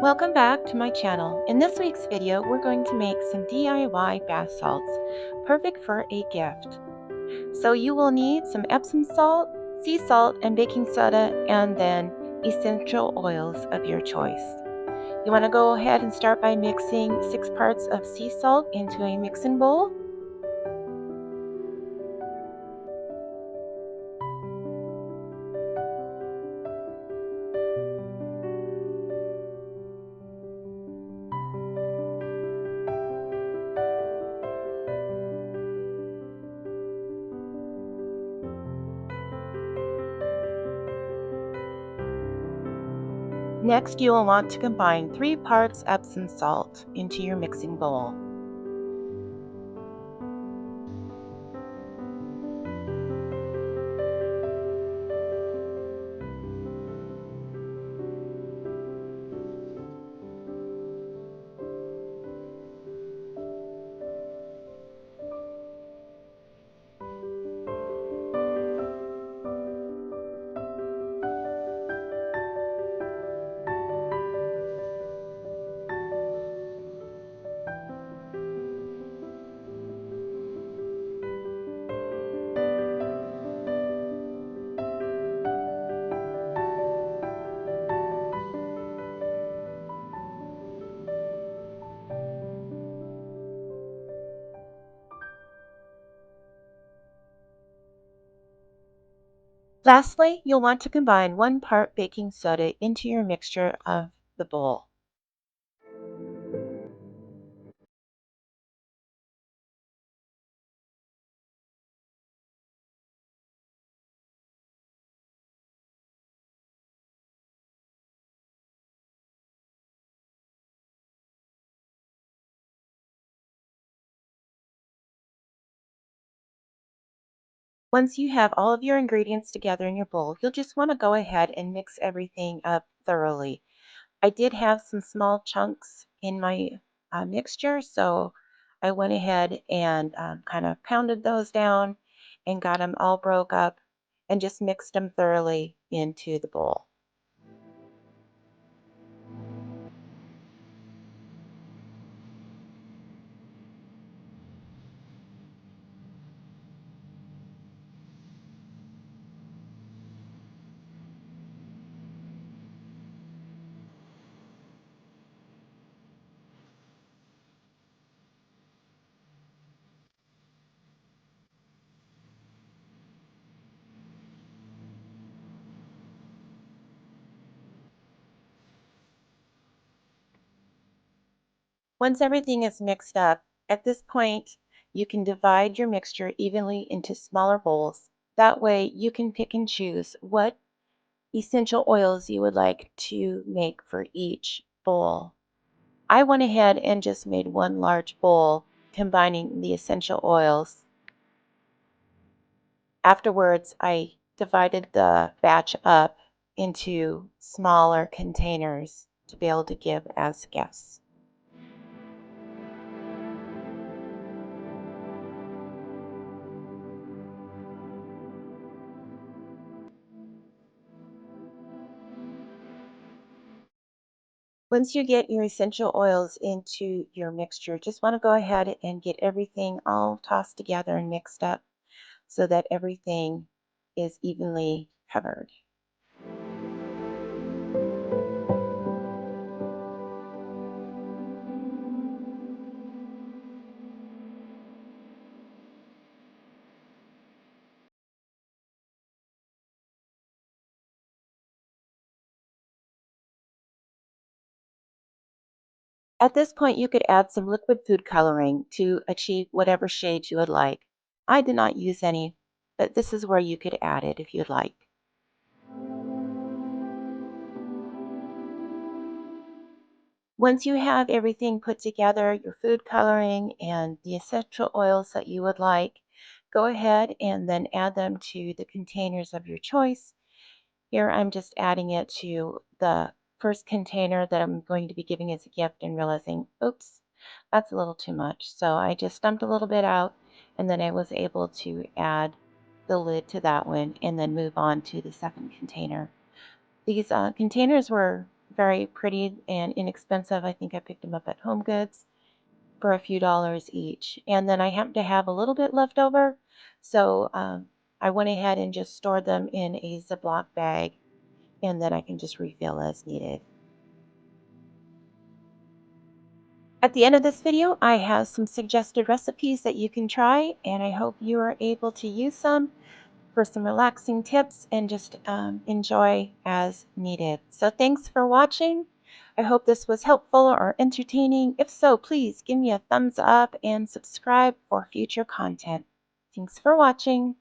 Welcome back to my channel. In this week's video, we're going to make some DIY bath salts, perfect for a gift. So you will need some Epsom salt, sea salt, and baking soda, and then essential oils of your choice. You want to go ahead and start by mixing 6 parts of sea salt into a mixing bowl. Next, you will want to combine 3 parts Epsom salt into your mixing bowl. Lastly, you'll want to combine 1 part baking soda into your mixture of the bowl. Once you have all of your ingredients together in your bowl, you'll just want to go ahead and mix everything up thoroughly. I did have some small chunks in my mixture, so I went ahead and kind of pounded those down and got them all broke up and just mixed them thoroughly into the bowl. Once everything is mixed up, at this point, you can divide your mixture evenly into smaller bowls. That way, you can pick and choose what essential oils you would like to make for each bowl. I went ahead and just made one large bowl combining the essential oils. Afterwards, I divided the batch up into smaller containers to be able to give as gifts. Once you get your essential oils into your mixture, just want to go ahead and get everything all tossed together and mixed up so that everything is evenly covered. At this point, you could add some liquid food coloring to achieve whatever shades you would like. I did not use any, but this is where you could add it if you'd like. Once you have everything put together, your food coloring and the essential oils that you would like, go ahead and then add them to the containers of your choice. Here I'm just adding it to the first container that I'm going to be giving as a gift and realizing, oops, that's a little too much. So I just dumped a little bit out and then I was able to add the lid to that one and then move on to the second container. These containers were very pretty and inexpensive. I think I picked them up at Home Goods for a few dollars each. And then I happened to have a little bit left over, so I went ahead and just stored them in a Ziploc bag, and then I can just refill as needed. At the end of this video, I have some suggested recipes that you can try, and I hope you are able to use some for some relaxing tips and just enjoy as needed. So thanks for watching. I hope this was helpful or entertaining. If so, please give me a thumbs up and subscribe for future content. Thanks for watching.